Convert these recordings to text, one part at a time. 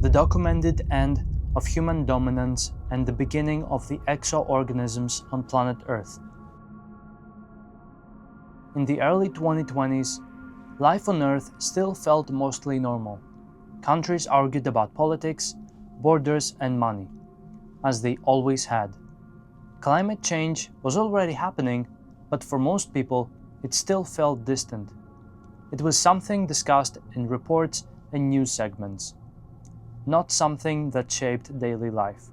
the documented end of human dominance and the beginning of the exoorganisms on planet Earth. In the early 2020s, life on Earth still felt mostly normal. Countries argued about politics, borders, and money, as they always had. Climate change was already happening, but for most people, it still felt distant. It was something discussed in reports and news segments, not something that shaped daily life.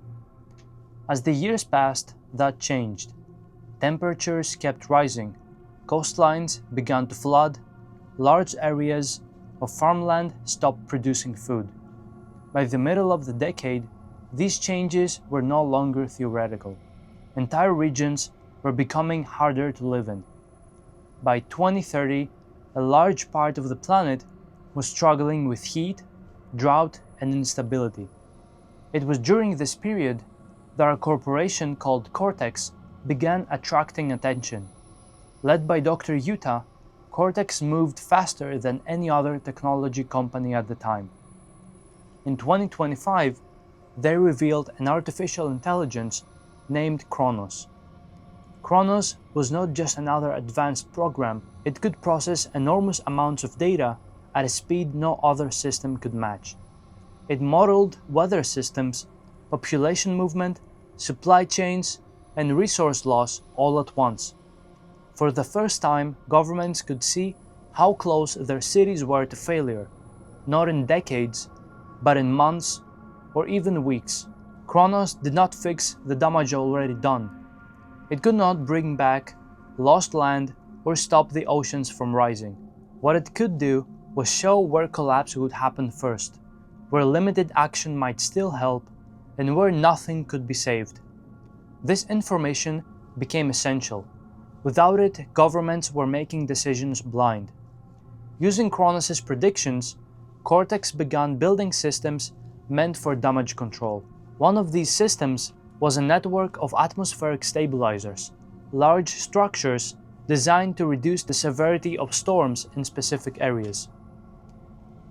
As the years passed, that changed. Temperatures kept rising, coastlines began to flood, large areas of farmland stopped producing food. By the middle of the decade, these changes were no longer theoretical. Entire regions were becoming harder to live in. By 2030, a large part of the planet was struggling with heat, drought, and instability. It was during this period that a corporation called Cortex began attracting attention. Led by Dr. Yuta, Cortex moved faster than any other technology company at the time. In 2025, they revealed an artificial intelligence named Kronos. Kronos was not just another advanced program, it could process enormous amounts of data at a speed no other system could match. It modeled weather systems, population movement, supply chains, and resource loss all at once. For the first time, governments could see how close their cities were to failure, not in decades, but in months or even weeks. Kronos did not fix the damage already done. It could not bring back lost land or stop the oceans from rising. What it could do was show where collapse would happen first, where limited action might still help, and where nothing could be saved. This information became essential. Without it, governments were making decisions blind. Using Kronos' predictions, Cortex began building systems meant for damage control. One of these systems was a network of atmospheric stabilizers, large structures designed to reduce the severity of storms in specific areas.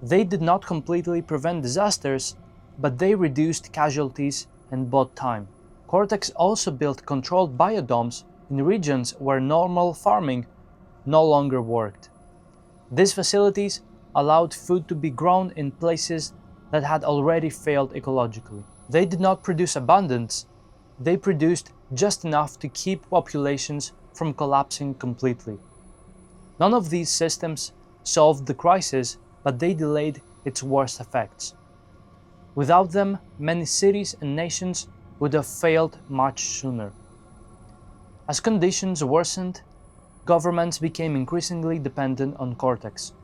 They did not completely prevent disasters, but they reduced casualties and bought time. Cortex also built controlled biodomes in regions where normal farming no longer worked. These facilities allowed food to be grown in places that had already failed ecologically. They did not produce abundance, they produced just enough to keep populations from collapsing completely. None of these systems solved the crisis, but they delayed its worst effects. Without them, many cities and nations would have failed much sooner. As conditions worsened, governments became increasingly dependent on Cortex.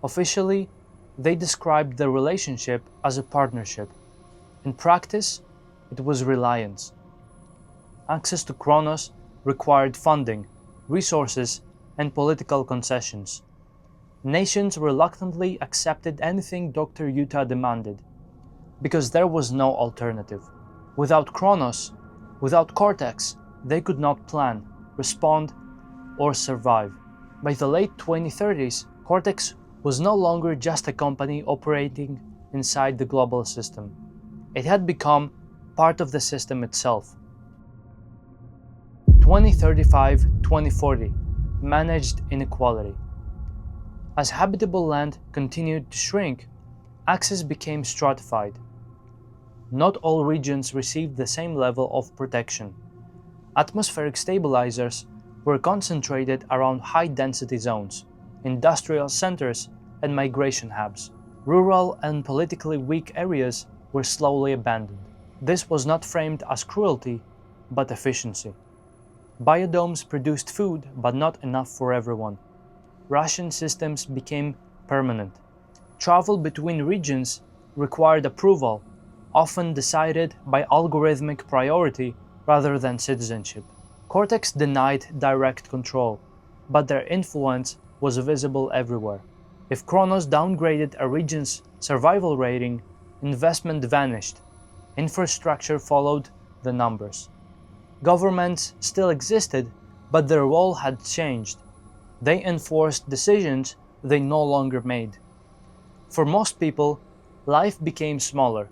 Officially, they described the relationship as a partnership. In practice, it was reliance. Access to Kronos required funding, resources, and political concessions. Nations reluctantly accepted anything Dr. Yuta demanded, because there was no alternative. Without Kronos, without Cortex, they could not plan, respond, or survive. By the late 2030s, Cortex was no longer just a company operating inside the global system. It had become part of the system itself. 2035-2040 managed inequality. As habitable land continued to shrink, access became stratified. Not all regions received the same level of protection. Atmospheric stabilizers were concentrated around high-density zones, industrial centers, and migration hubs. Rural and politically weak areas were slowly abandoned. This was not framed as cruelty, but efficiency. Biodomes produced food, but not enough for everyone. Ration systems became permanent. Travel between regions required approval, often decided by algorithmic priority rather than citizenship. Cortex denied direct control, but their influence was visible everywhere. If Kronos downgraded a region's survival rating, investment vanished. Infrastructure followed the numbers. Governments still existed, but their role had changed. They enforced decisions they no longer made. For most people, life became smaller.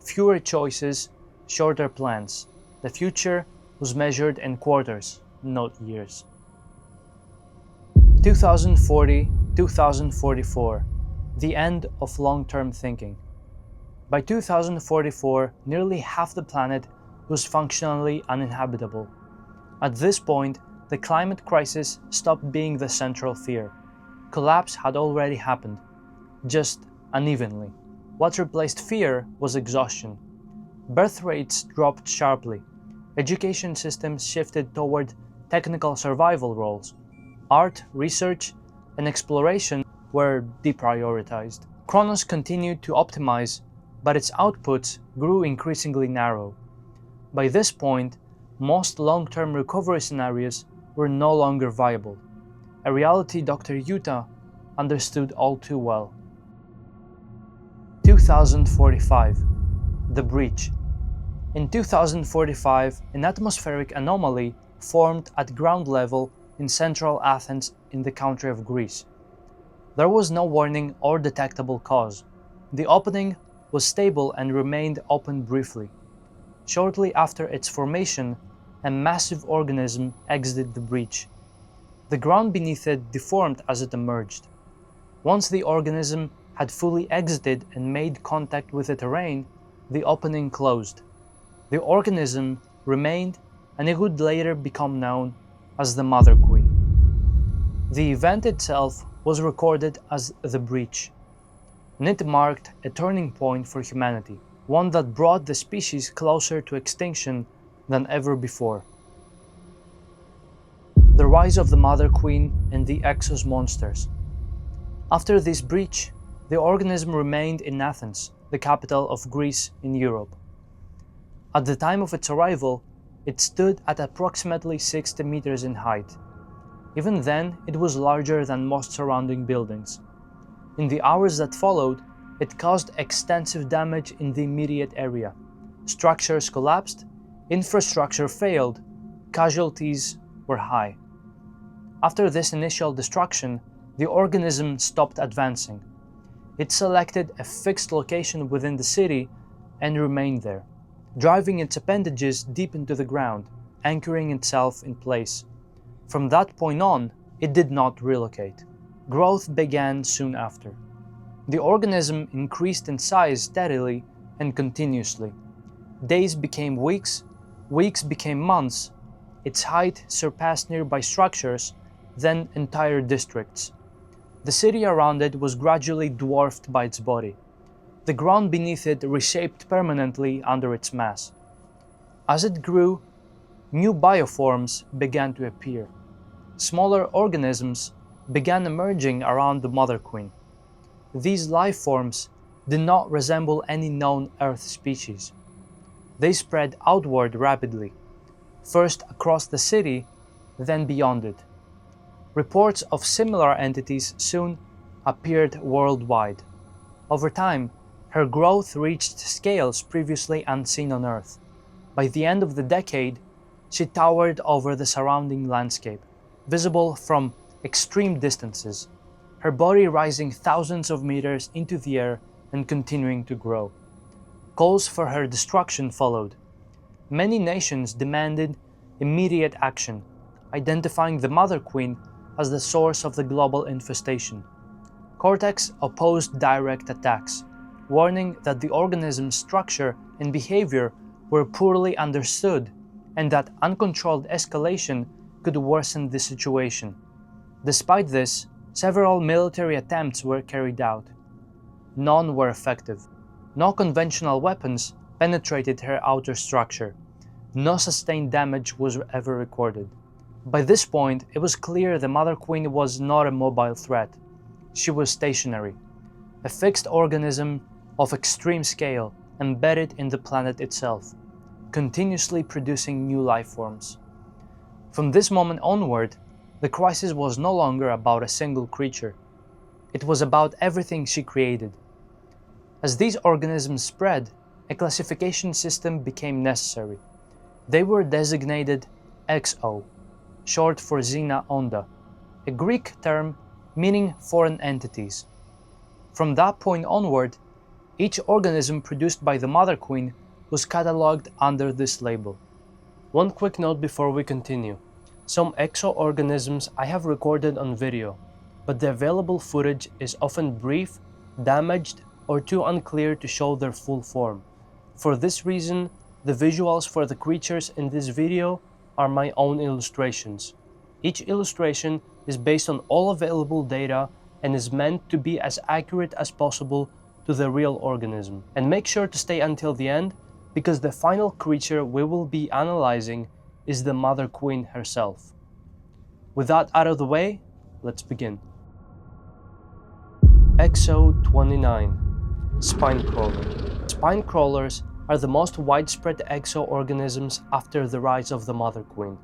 fewer choices, shorter plans. The future was measured in quarters, not years. 2040-2044, the end of long-term thinking. By 2044, nearly half the planet was functionally uninhabitable. At this point, the climate crisis stopped being the central fear. Collapse had already happened, just unevenly. What replaced fear was exhaustion. Birth rates dropped sharply. Education systems shifted toward technical survival roles. Art, research, and exploration were deprioritized. Kronos continued to optimize, but its outputs grew increasingly narrow. By this point, most long-term recovery scenarios were no longer viable, a reality Dr. Yuta understood all too well. 2045. The breach. In 2045, an atmospheric anomaly formed at ground level in central Athens in the country of Greece. There was no warning or detectable cause. The opening was stable and remained open briefly. Shortly after its formation, a massive organism exited the breach. The ground beneath it deformed as it emerged. Once the organism had fully exited and made contact with the terrain, the opening closed. The organism remained, and it would later become known as the Mother Queen. The event itself was recorded as the breach, and it marked a turning point for humanity, one that brought the species closer to extinction than ever before. The rise of the Mother Queen and the Exos monsters. After this breach, the organism remained in Athens, the capital of Greece in Europe. At the time of its arrival, it stood at approximately 60 meters in height. Even then, it was larger than most surrounding buildings. In the hours that followed, it caused extensive damage in the immediate area. Structures collapsed, infrastructure failed, casualties were high. After this initial destruction, the organism stopped advancing. It selected a fixed location within the city and remained there, driving its appendages deep into the ground, anchoring itself in place. From that point on, it did not relocate. Growth began soon after. The organism increased in size steadily and continuously. Days became weeks, weeks became months. Its height surpassed nearby structures, then entire districts. The city around it was gradually dwarfed by its body. The ground beneath it reshaped permanently under its mass. As it grew, new bioforms began to appear. Smaller organisms began emerging around the Mother Queen. These life forms did not resemble any known Earth species. They spread outward rapidly, first across the city, then beyond it. Reports of similar entities soon appeared worldwide. Over time, her growth reached scales previously unseen on Earth. By the end of the decade, she towered over the surrounding landscape, visible from extreme distances, her body rising thousands of meters into the air and continuing to grow. Calls for her destruction followed. Many nations demanded immediate action, identifying the Mother Queen as the source of the global infestation. Cortex opposed direct attacks, warning that the organism's structure and behavior were poorly understood and that uncontrolled escalation could worsen the situation. Despite this, several military attempts were carried out. None were effective. No conventional weapons penetrated her outer structure. No sustained damage was ever recorded. By this point, it was clear the Mother Queen was not a mobile threat. She was stationary, a fixed organism of extreme scale embedded in the planet itself, continuously producing new life forms. From this moment onward, the crisis was no longer about a single creature. It was about everything she created. As these organisms spread, a classification system became necessary. They were designated XO, short for Xena Onda, a Greek term meaning foreign entities. From that point onward, Each organism produced by the mother queen was catalogued under this label. One quick note before we continue. Some exoorganisms I have recorded on video, but the available footage is often brief, damaged, or too unclear to show their full form. For this reason, the visuals for the creatures in this video are my own illustrations. Each illustration is based on all available data and is meant to be as accurate as possible to the real organism. And make sure to stay until the end, because the final creature we will be analyzing is the mother queen herself. With that out of the way, let's begin. Exo 29. Spinecrawler. Spinecrawlers are the most widespread exoorganisms after the rise of the mother queen,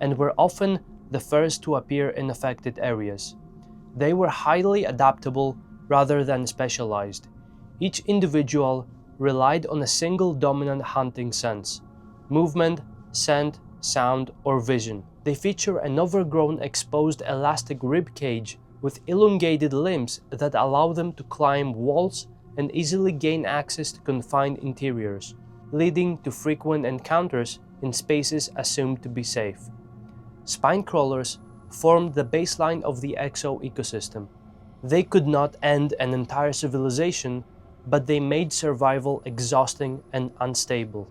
and were often the first to appear in affected areas. They were highly adaptable rather than specialized. Each individual relied on a single dominant hunting sense: movement, scent, sound, or vision. They feature an overgrown exposed elastic rib cage with elongated limbs that allow them to climb walls and easily gain access to confined interiors, leading to frequent encounters in spaces assumed to be safe. Spinecrawlers formed the baseline of the exo ecosystem. They could not end an entire civilization, but they made survival exhausting and unstable.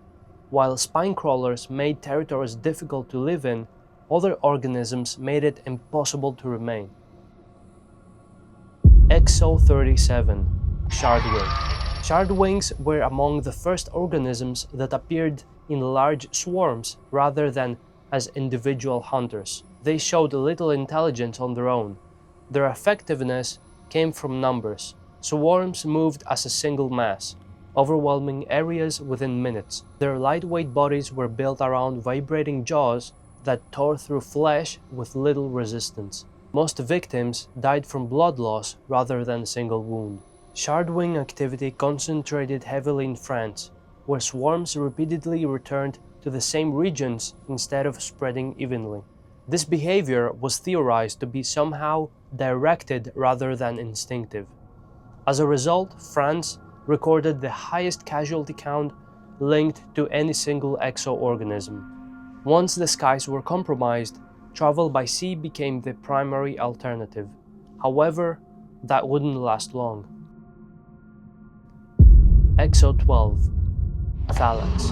While spinecrawlers made territories difficult to live in, other organisms made it impossible to remain. Exo 37. Shardwing. Shardwings were among the first organisms that appeared in large swarms rather than as individual hunters. They showed little intelligence on their own. Their effectiveness came from numbers. Swarms moved as a single mass, overwhelming areas within minutes. Their lightweight bodies were built around vibrating jaws that tore through flesh with little resistance. Most victims died from blood loss rather than a single wound. Shardwing activity concentrated heavily in France, where swarms repeatedly returned to the same regions instead of spreading evenly. This behavior was theorized to be somehow directed rather than instinctive. As a result, France recorded the highest casualty count linked to any single exoorganism. Once the skies were compromised, travel by sea became the primary alternative. However, that wouldn't last long. Exo 12. Thalax.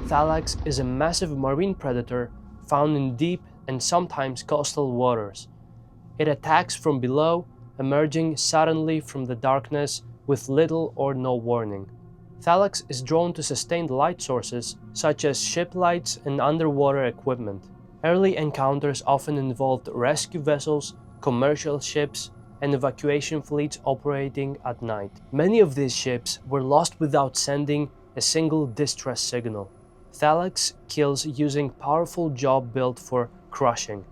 Thalax is a massive marine predator found in deep and sometimes coastal waters. It attacks from below, emerging suddenly from the darkness with little or no warning. Thalax is drawn to sustained light sources such as ship lights and underwater equipment. Early encounters often involved rescue vessels, commercial ships, and evacuation fleets operating at night. Many of these ships were lost without sending a single distress signal. Thalax kills using powerful jaw built for crushing.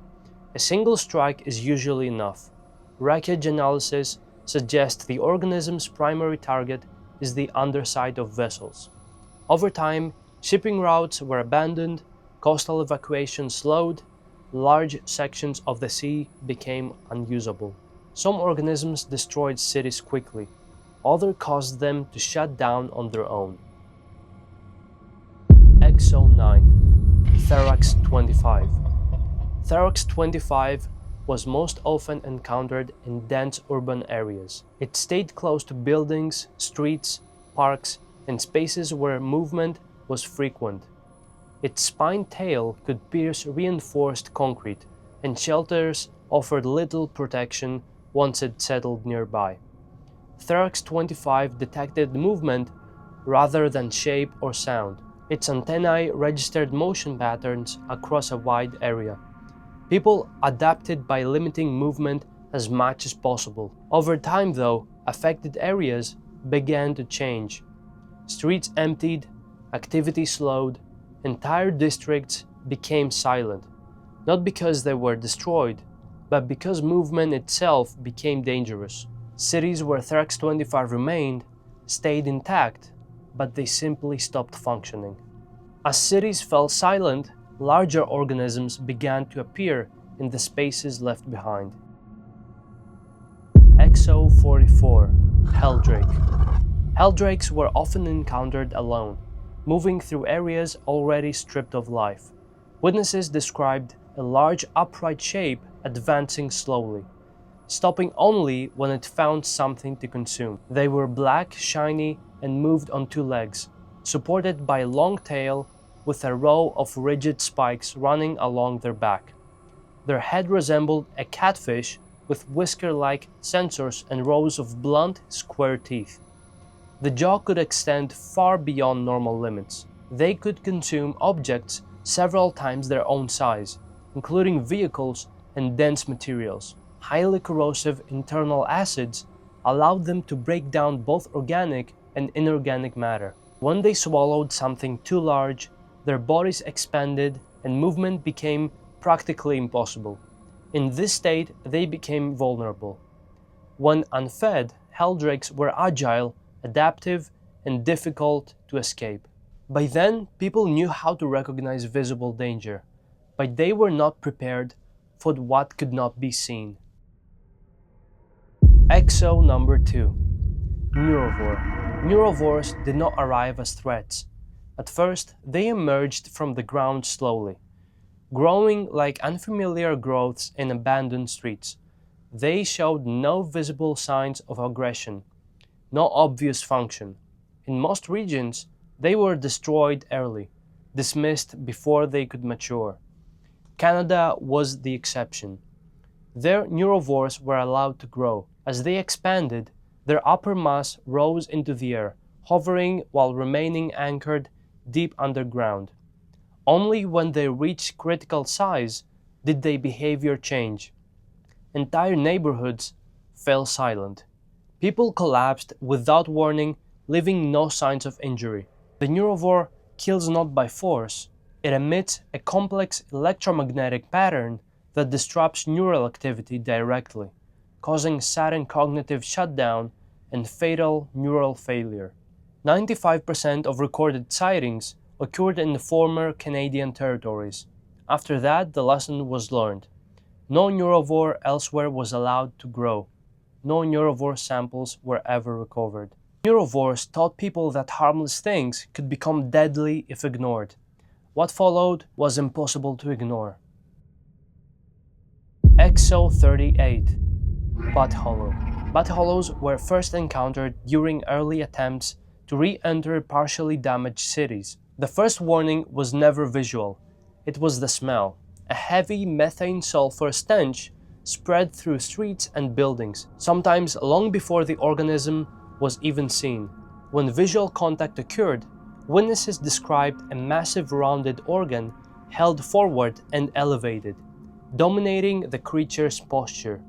A single strike is usually enough. Wreckage analysis suggests the organism's primary target is the underside of vessels. Over time, shipping routes were abandoned, coastal evacuation slowed, large sections of the sea became unusable. Some organisms destroyed cities quickly, others caused them to shut down on their own. Exo 9. Therax 25. Therax 25 was most often encountered in dense urban areas. It stayed close to buildings, streets, parks, and spaces where movement was frequent. Its spined tail could pierce reinforced concrete, and shelters offered little protection once it settled nearby. Therax 25 detected movement rather than shape or sound. Its antennae registered motion patterns across a wide area. People adapted by limiting movement as much as possible. Over time, though, affected areas began to change. Streets emptied, activity slowed, entire districts became silent, not because they were destroyed, but because movement itself became dangerous. Cities where Therax 25 remained stayed intact, but they simply stopped functioning. As cities fell silent, larger organisms began to appear in the spaces left behind. Exo 44. Helldrake. Helldrakes were often encountered alone, moving through areas already stripped of life. Witnesses described a large upright shape advancing slowly, stopping only when it found something to consume. They were black, shiny, and moved on two legs, supported by a long tail with a row of rigid spikes running along their back. Their head resembled a catfish with whisker-like sensors and rows of blunt, square teeth. The jaw could extend far beyond normal limits. They could consume objects several times their own size, including vehicles and dense materials. Highly corrosive internal acids allowed them to break down both organic and inorganic matter. When they swallowed something too large, their bodies expanded and movement became practically impossible. In this state, they became vulnerable. When unfed, Helldrakes were agile, adaptive, and difficult to escape. By then, people knew how to recognize visible danger, but they were not prepared for what could not be seen. Exo number 2. Neurovore. Neurovores did not arrive as threats. At first, they emerged from the ground slowly, growing like unfamiliar growths in abandoned streets. They showed no visible signs of aggression, no obvious function. In most regions, they were destroyed early, dismissed before they could mature. Canada was the exception. Their neurovores were allowed to grow. As they expanded, their upper mass rose into the air, hovering while remaining anchored deep underground. Only when they reached critical size did their behavior change. Entire neighborhoods fell silent. People collapsed without warning, leaving no signs of injury. The neurovore kills not by force. It emits a complex electromagnetic pattern that disrupts neural activity directly, causing sudden cognitive shutdown and fatal neural failure. 95% of recorded sightings occurred in the former Canadian territories. After that, the lesson was learned. No neurovore elsewhere was allowed to grow. No neurovore samples were ever recovered. Neurovores taught people that harmless things could become deadly if ignored. What followed was impossible to ignore. Exo 38. Butthollow. Butthollows were first encountered during early attempts to re-enter partially damaged cities. The first warning was never visual. It was the smell. A heavy methane-sulfur stench spread through streets and buildings, sometimes long before the organism was even seen. When visual contact occurred, witnesses described a massive rounded organ held forward and elevated, dominating the creature's posture.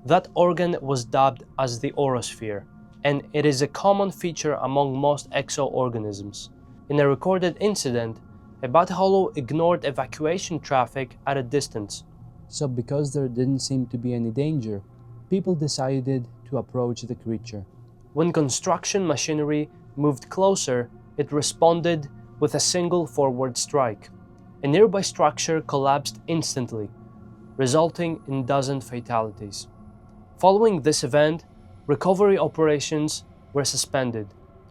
That organ was dubbed as the orosphere, and it is a common feature among most exoorganisms. In a recorded incident, a butthollow ignored evacuation traffic at a distance. So because there didn't seem to be any danger, people decided to approach the creature. When construction machinery moved closer, it responded with a single forward strike. A nearby structure collapsed instantly, resulting in dozen fatalities. Following this event, recovery operations were suspended.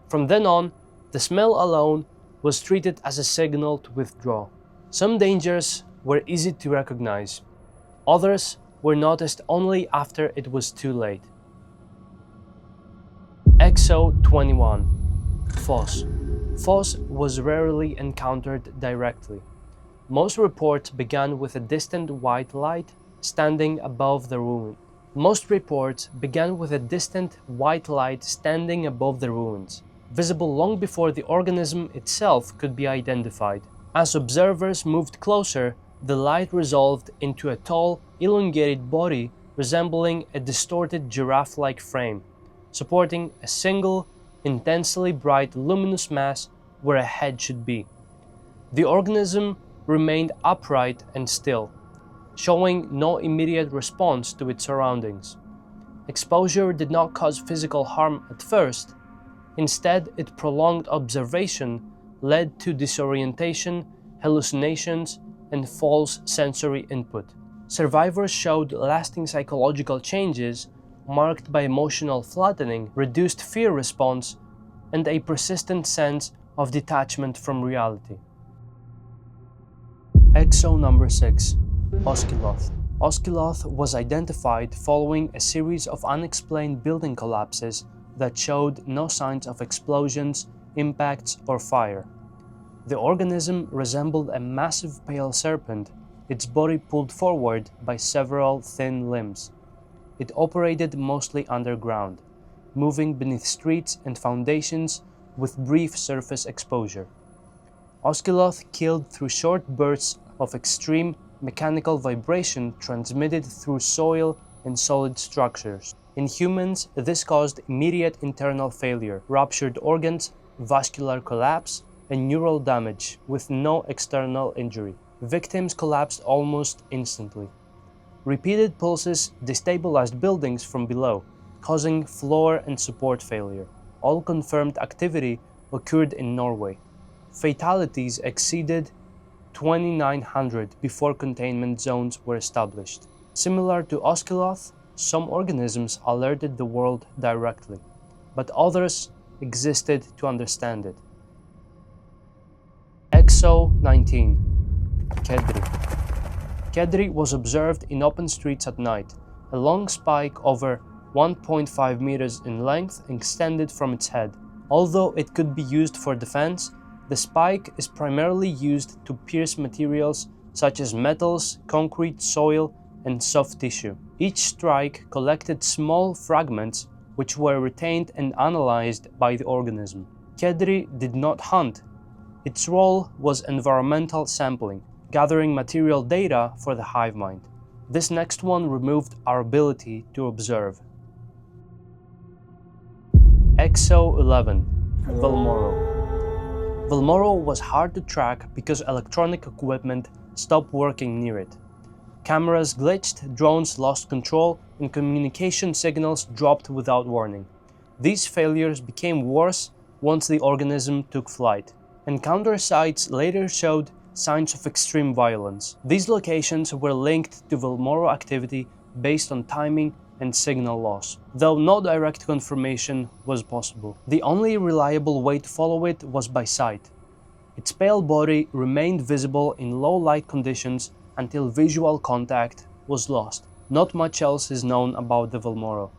From then on, the smell alone was treated as a signal to withdraw. Some dangers were easy to recognize. Others were noticed only after it was too late. Exo 21. Phos. Phos was rarely encountered directly. Most reports began with a distant white light standing above the ruins. Visible long before the organism itself could be identified. As observers moved closer, the light resolved into a tall, elongated body resembling a distorted giraffe-like frame, supporting a single, intensely bright luminous mass where a head should be. The organism remained upright and still, showing no immediate response to its surroundings. Exposure did not cause physical harm at first. Instead, its prolonged observation led to disorientation, hallucinations, and false sensory input. Survivors showed lasting psychological changes marked by emotional flattening, reduced fear response, and a persistent sense of detachment from reality. Exo number 6. Osciloth. Osciloth was identified following a series of unexplained building collapses that showed no signs of explosions, impacts, or fire. The organism resembled a massive pale serpent, its body pulled forward by several thin limbs. It operated mostly underground, moving beneath streets and foundations with brief surface exposure. Osciloth killed through short bursts of extreme mechanical vibration transmitted through soil and solid structures. In humans, this caused immediate internal failure, ruptured organs, vascular collapse, and neural damage with no external injury. Victims collapsed almost instantly. Repeated pulses destabilized buildings from below, causing floor and support failure. All confirmed activity occurred in Norway. Fatalities exceeded 2,900 before containment zones were established. Similar to Osciloth, some organisms alerted the world directly, but others existed to understand it. Exo 19. Kedri. Kedri was observed in open streets at night. A long spike over 1.5 meters in length extended from its head. Although it could be used for defense, the spike is primarily used to pierce materials such as metals, concrete, soil, and soft tissue. Each strike collected small fragments which were retained and analyzed by the organism. Kedri did not hunt. Its role was environmental sampling, gathering material data for the hive mind. This next one removed our ability to observe. Exo 11. Velmoro. Velmoro was hard to track because electronic equipment stopped working near it. Cameras glitched, drones lost control, and communication signals dropped without warning. These failures became worse once the organism took flight. Encounter sites later showed signs of extreme violence. These locations were linked to Velmoro activity based on timing and signal loss, though no direct confirmation was possible. The only reliable way to follow it was by sight. Its pale body remained visible in low light conditions until visual contact was lost. Not much else is known about the Velmoro.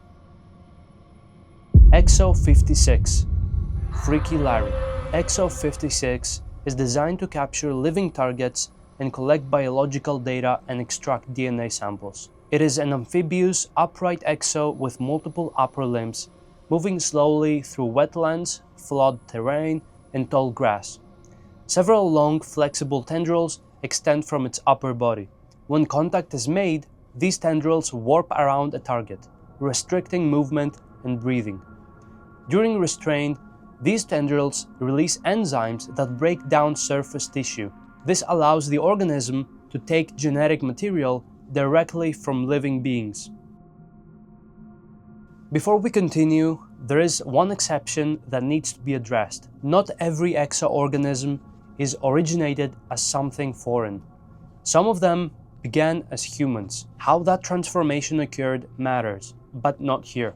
Exo 56. Freaky Larry. Exo 56 is designed to capture living targets and collect biological data and extract DNA samples. It is an amphibious, upright exo with multiple upper limbs, moving slowly through wetlands, flood terrain, and tall grass. Several long, flexible tendrils extend from its upper body. When contact is made, these tendrils warp around a target, restricting movement and breathing. During restraint, these tendrils release enzymes that break down surface tissue. This allows the organism to take genetic material directly from living beings. Before we continue, there is one exception that needs to be addressed. Not every exoorganism is originated as something foreign. Some of them began as humans. How that transformation occurred matters, but not here.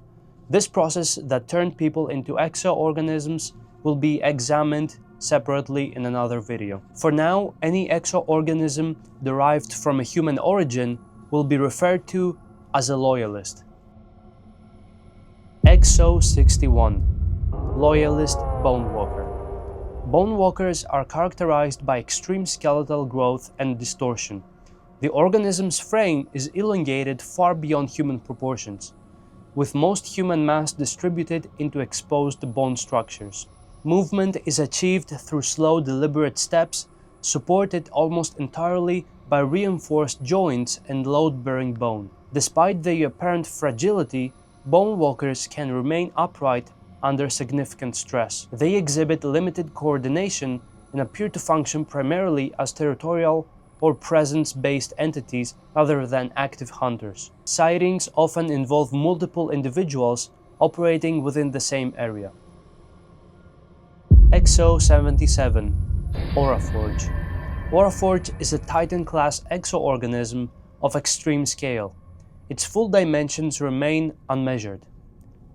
This process that turned people into exoorganisms will be examined separately in another video. For now, any exoorganism derived from a human origin will be referred to as a loyalist. Exo 61. Loyalist Bonewalker. Bonewalkers are characterized by extreme skeletal growth and distortion. The organism's frame is elongated far beyond human proportions, with most human mass distributed into exposed bone structures. Movement is achieved through slow, deliberate steps, supported almost entirely by reinforced joints and load-bearing bone. Despite their apparent fragility, bonewalkers can remain upright under significant stress. They exhibit limited coordination and appear to function primarily as territorial or presence-based entities rather than active hunters. Sightings often involve multiple individuals operating within the same area. Exo 77. Auraforge. Auraforge is a Titan-class exoorganism of extreme scale. Its full dimensions remain unmeasured.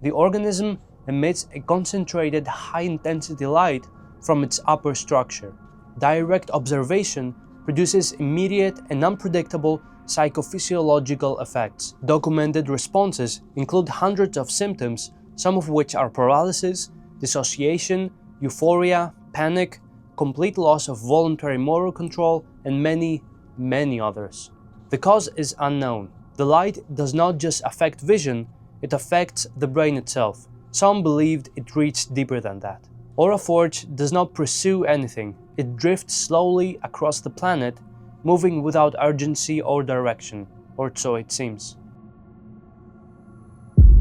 The organism emits a concentrated high-intensity light from its upper structure. Direct observation produces immediate and unpredictable psychophysiological effects. Documented responses include hundreds of symptoms, some of which are paralysis, dissociation, euphoria, panic, complete loss of voluntary motor control, and many others. The cause is unknown. The light does not just affect vision, it affects the brain itself. Some believed it reached deeper than that. Auraforge does not pursue anything. It drifts slowly across the planet, moving without urgency or direction, or so it seems.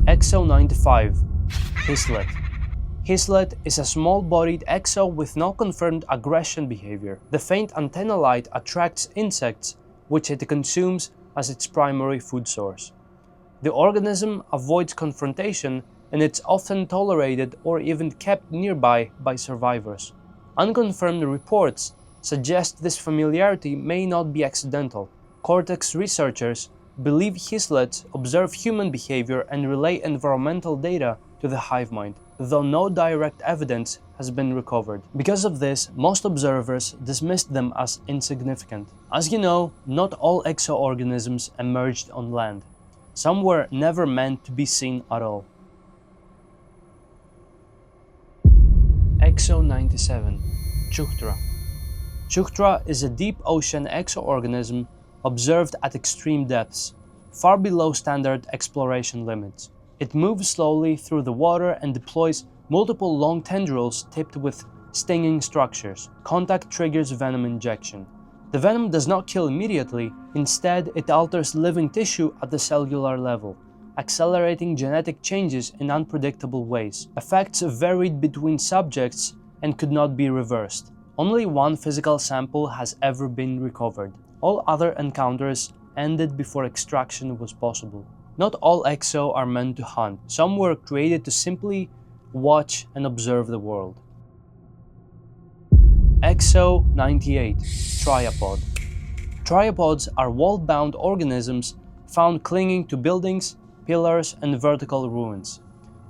XO95 Hislet. Hislet is a small-bodied exo with no confirmed aggression behavior. The faint antenna light attracts insects, which it consumes as its primary food source. The organism avoids confrontation, and it's often tolerated or even kept nearby by survivors. Unconfirmed reports suggest this familiarity may not be accidental. Cortex researchers believe Hislets observe human behavior and relay environmental data to the hive mind, though no direct evidence has been recovered. Because of this, most observers dismissed them as insignificant. As you know, not all exoorganisms emerged on land. Some were never meant to be seen at all. XO97 Chuchtra. Chuchtra is a deep ocean exoorganism observed at extreme depths, far below standard exploration limits. It moves slowly through the water and deploys multiple long tendrils tipped with stinging structures. Contact triggers venom injection. The venom does not kill immediately, instead it alters living tissue at the cellular level, accelerating genetic changes in unpredictable ways. Effects varied between subjects and could not be reversed. Only one physical sample has ever been recovered. All other encounters ended before extraction was possible. Not all exo are meant to hunt. Some were created to simply watch and observe the world. XO98 Triapod. Triapods are wall-bound organisms found clinging to buildings, pillars, and vertical ruins.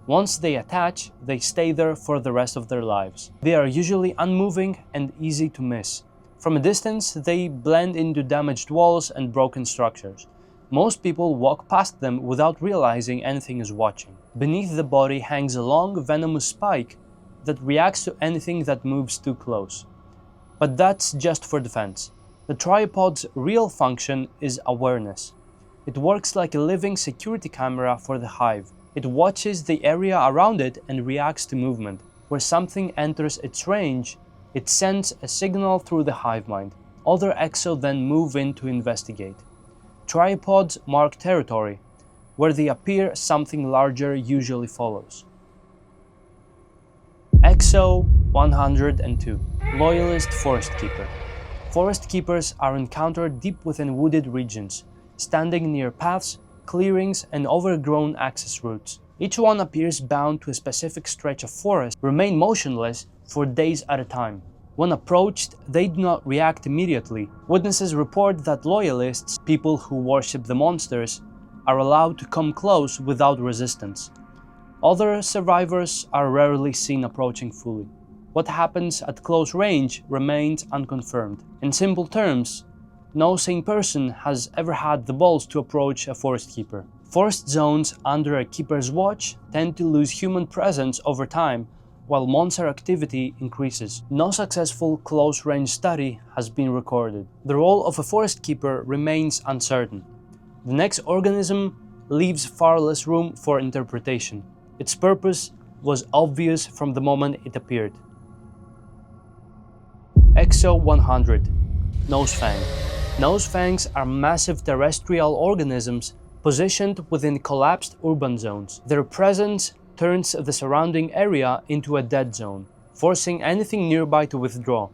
Once they attach, they stay there for the rest of their lives. They are usually unmoving and easy to miss. From a distance, they blend into damaged walls and broken structures. Most people walk past them without realizing anything is watching. Beneath the body hangs a long, venomous spike that reacts to anything that moves too close. But that's just for defense. The tripod's real function is awareness. It works like a living security camera for the hive. It watches the area around it and reacts to movement. Where something enters its range, it sends a signal through the hive mind. Other exo then move in to investigate. Tripods mark territory. Where they appear, something larger usually follows. XO 102 Loyalist Forest Keeper. Forest keepers are encountered deep within wooded regions, standing near paths, clearings, and overgrown access routes. Each one appears bound to a specific stretch of forest, remain motionless for days at a time. When approached, they do not react immediately. Witnesses report that loyalists, people who worship the monsters, are allowed to come close without resistance. Other survivors are rarely seen approaching fully. What happens at close range remains unconfirmed. In simple terms, no sane person has ever had the balls to approach a forest keeper. Forest zones under a keeper's watch tend to lose human presence over time, while monster activity increases. No successful close-range study has been recorded. The role of a forest keeper remains uncertain. The next organism leaves far less room for interpretation. Its purpose was obvious from the moment it appeared. XO 100 Nosefang. Nosefangs are massive terrestrial organisms positioned within collapsed urban zones. Their presence turns the surrounding area into a dead zone, forcing anything nearby to withdraw.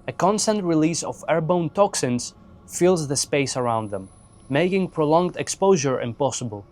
A constant release of airborne toxins fills the space around them, making prolonged exposure impossible.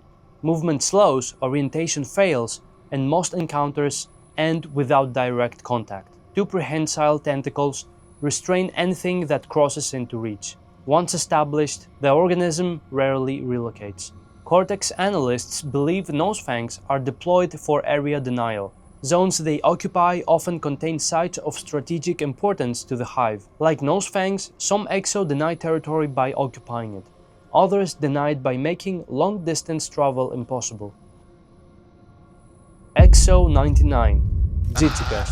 Movement slows, orientation fails, and most encounters end without direct contact. Two prehensile tentacles restrain anything that crosses into reach. Once established, the organism rarely relocates. Cortex analysts believe nosefangs are deployed for area denial. Zones they occupy often contain sites of strategic importance to the Hive. Like nosefangs, some exo deny territory by occupying it. Others deny it by making long-distance travel impossible. Exo 99. Zyzikas.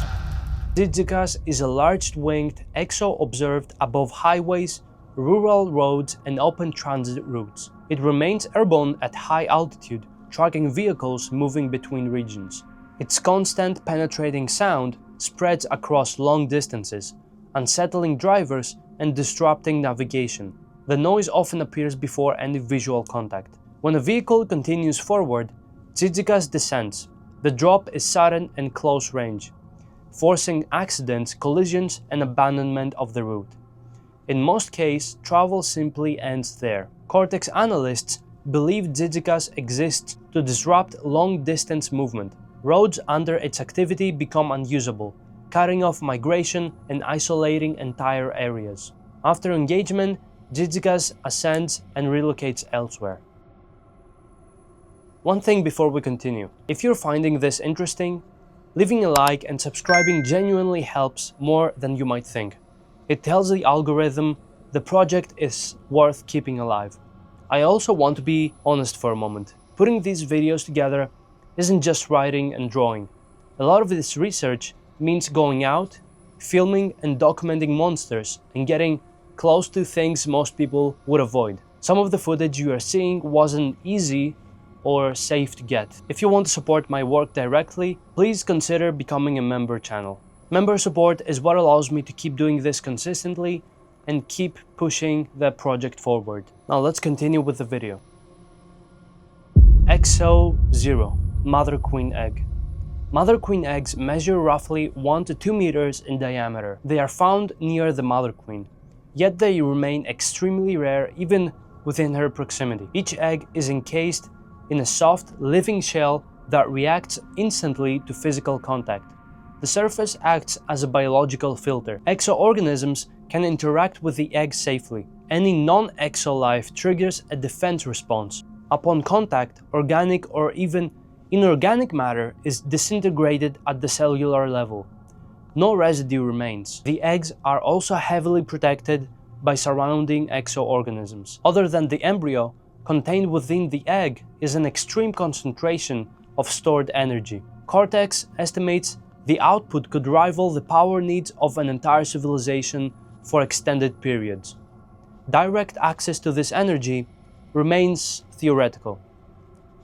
Zyzikas is a large-winged exo observed above highways, rural roads and open transit routes. It remains airborne at high altitude, tracking vehicles moving between regions. Its constant penetrating sound spreads across long distances, unsettling drivers and disrupting navigation. The noise often appears before any visual contact. When a vehicle continues forward, Zyzikas descends. The drop is sudden and close range, forcing accidents, collisions, and abandonment of the route. In most cases, travel simply ends there. Cortex analysts believe Zyzikas exists to disrupt long-distance movement. Roads under its activity become unusable, cutting off migration and isolating entire areas. After engagement, Zyzikas ascends and relocates elsewhere. One thing before we continue, if you're finding this interesting, leaving a like and subscribing genuinely helps more than you might think. It tells the algorithm the project is worth keeping alive. I also want to be honest for a moment. Putting these videos together isn't just writing and drawing. A lot of this research means going out, filming and documenting monsters and getting close to things most people would avoid. Some of the footage you are seeing wasn't easy or safe to get. If you want to support my work directly, please consider becoming a member channel. Member support is what allows me to keep doing this consistently and keep pushing the project forward. Now let's continue with the video. Exo 0. Mother queen egg. Mother queen eggs measure roughly 1 to 2 meters in diameter. They are found near the mother queen, yet they remain extremely rare even within her proximity. Each egg is encased in a soft, living shell that reacts instantly to physical contact. The surface acts as a biological filter. Exoorganisms can interact with the egg safely. Any non-exo life triggers a defense response. Upon contact, organic or even inorganic matter is disintegrated at the cellular level. No residue remains. The eggs are also heavily protected by surrounding exoorganisms. Other than the embryo, contained within the egg is an extreme concentration of stored energy. Cortex estimates the output could rival the power needs of an entire civilization for extended periods. Direct access to this energy remains theoretical.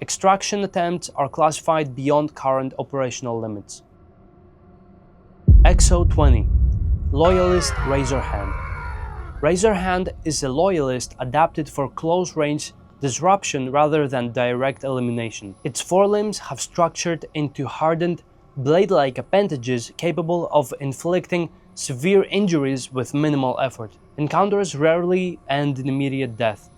Extraction attempts are classified beyond current operational limits. Exo 20. Loyalist razorhand. Razorhand is a loyalist adapted for close-range disruption rather than direct elimination. Its forelimbs have structured into hardened, blade-like appendages capable of inflicting severe injuries with minimal effort. Encounters rarely end in immediate death.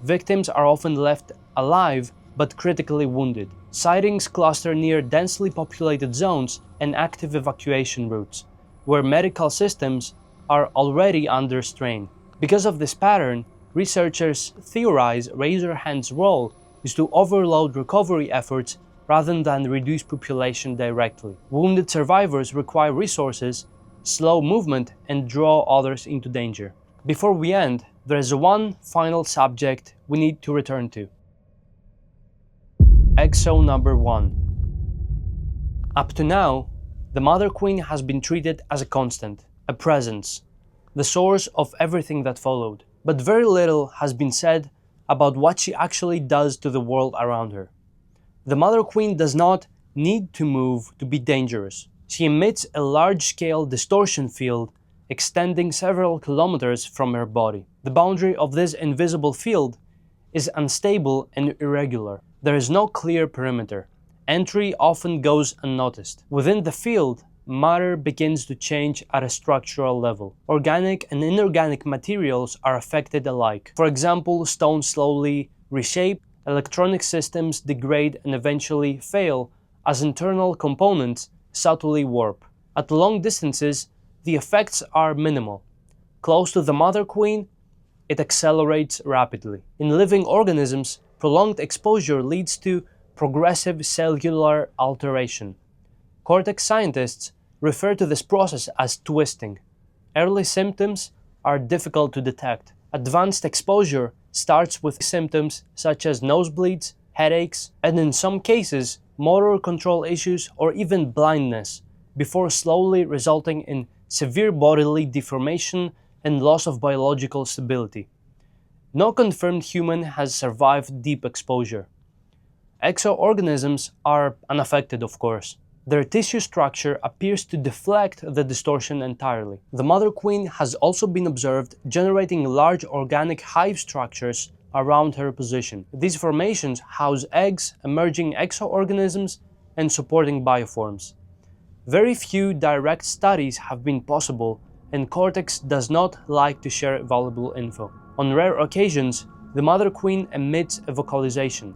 Victims are often left alive but critically wounded. Sightings cluster near densely populated zones and active evacuation routes, where medical systems are already under strain. Because of this pattern, researchers theorize razorhands' role is to overload recovery efforts rather than reduce population directly. Wounded survivors require resources, slow movement, and draw others into danger. Before we end, there is one final subject we need to return to. Exo number 1. Up to now, the Mother Queen has been treated as a constant, a presence, the source of everything that followed. But very little has been said about what she actually does to the world around her. The Mother Queen does not need to move to be dangerous. She emits a large-scale distortion field extending several kilometers from her body. The boundary of this invisible field is unstable and irregular. There is no clear perimeter. Entry often goes unnoticed. Within the field, matter begins to change at a structural level. Organic and inorganic materials are affected alike. For example, stones slowly reshape, electronic systems degrade and eventually fail as internal components subtly warp. At long distances, the effects are minimal. Close to the Mother Queen, it accelerates rapidly. In living organisms, prolonged exposure leads to progressive cellular alteration. Cortex scientists refer to this process as twisting. Early symptoms are difficult to detect. Advanced exposure starts with symptoms such as nosebleeds, headaches, and in some cases, motor control issues or even blindness, before slowly resulting in severe bodily deformation and loss of biological stability. No confirmed human has survived deep exposure. Exoorganisms are unaffected, of course. Their tissue structure appears to deflect the distortion entirely. The mother queen has also been observed generating large organic hive structures around her position. These formations house eggs, emerging exoorganisms, and supporting bioforms. Very few direct studies have been possible, and Cortex does not like to share valuable info. On rare occasions, the mother queen emits a vocalization.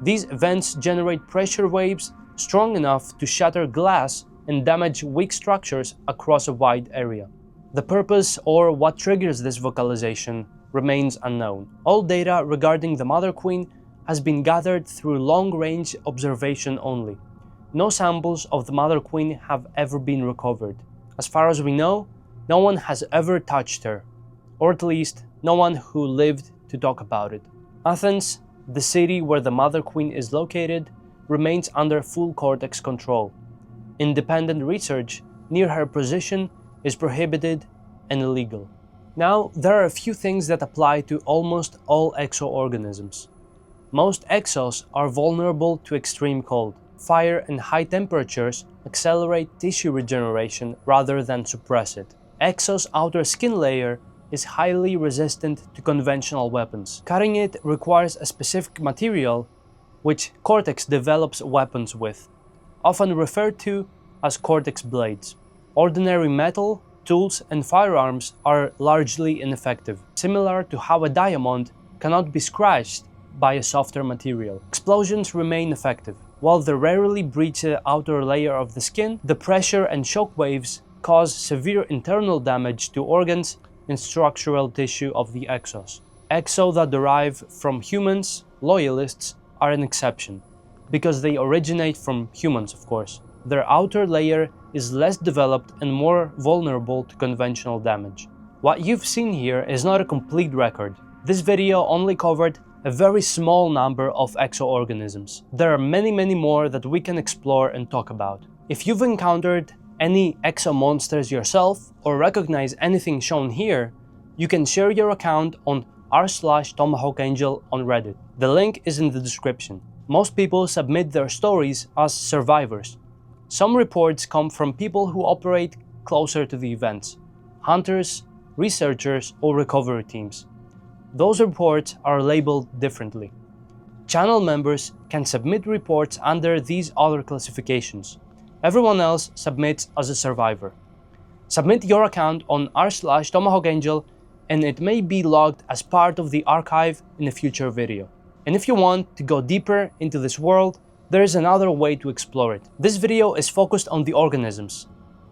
These events generate pressure waves strong enough to shatter glass and damage weak structures across a wide area. The purpose or what triggers this vocalization remains unknown. All data regarding the mother queen has been gathered through long-range observation only. No samples of the mother queen have ever been recovered. As far as we know, no one has ever touched her, or at least no one who lived to talk about it. Athens, the city where the mother queen is located, remains under full Cortex control. Independent research near her position is prohibited and illegal. Now, there are a few things that apply to almost all exoorganisms. Most exos are vulnerable to extreme cold. Fire and high temperatures accelerate tissue regeneration rather than suppress it. Exo's outer skin layer is highly resistant to conventional weapons. Cutting it requires a specific material which Cortex develops weapons with, often referred to as Cortex blades. Ordinary metal, tools, and firearms are largely ineffective, similar to how a diamond cannot be scratched by a softer material. Explosions remain effective. While they rarely breach the outer layer of the skin, the pressure and shock waves cause severe internal damage to organs and structural tissue of the exos. Exo that derive from humans, loyalists, are an exception, because they originate from humans, of course. Their outer layer is less developed and more vulnerable to conventional damage. What you've seen here is not a complete record. This video only covered a very small number of exoorganisms. There are many more that we can explore and talk about. If you've encountered any exo monsters yourself or recognize anything shown here, you can share your account on r/Tomahawk Angel on Reddit. The link is in the description. Most people submit their stories as survivors. Some reports come from people who operate closer to the events, hunters, researchers, or recovery teams. Those reports are labeled differently. Channel members can submit reports under these other classifications. Everyone else submits as a survivor. Submit your account on r/Tomahawk Angel and it may be logged as part of the archive in a future video. And if you want to go deeper into this world, there is another way to explore it. This video is focused on the organisms.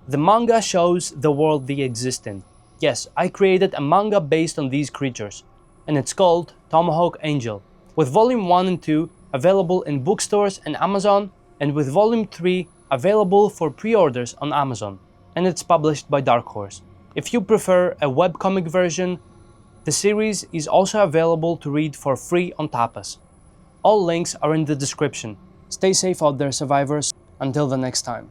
The manga shows the world they exist in. Yes, I created a manga based on these creatures, and it's called Tomahawk Angel, with Volume 1 and 2 available in bookstores and Amazon, and with Volume 3 available for pre-orders on Amazon, and it's published by Dark Horse. If you prefer a webcomic version, the series is also available to read for free on Tapas. All links are in the description. Stay safe out there, survivors. Until the next time.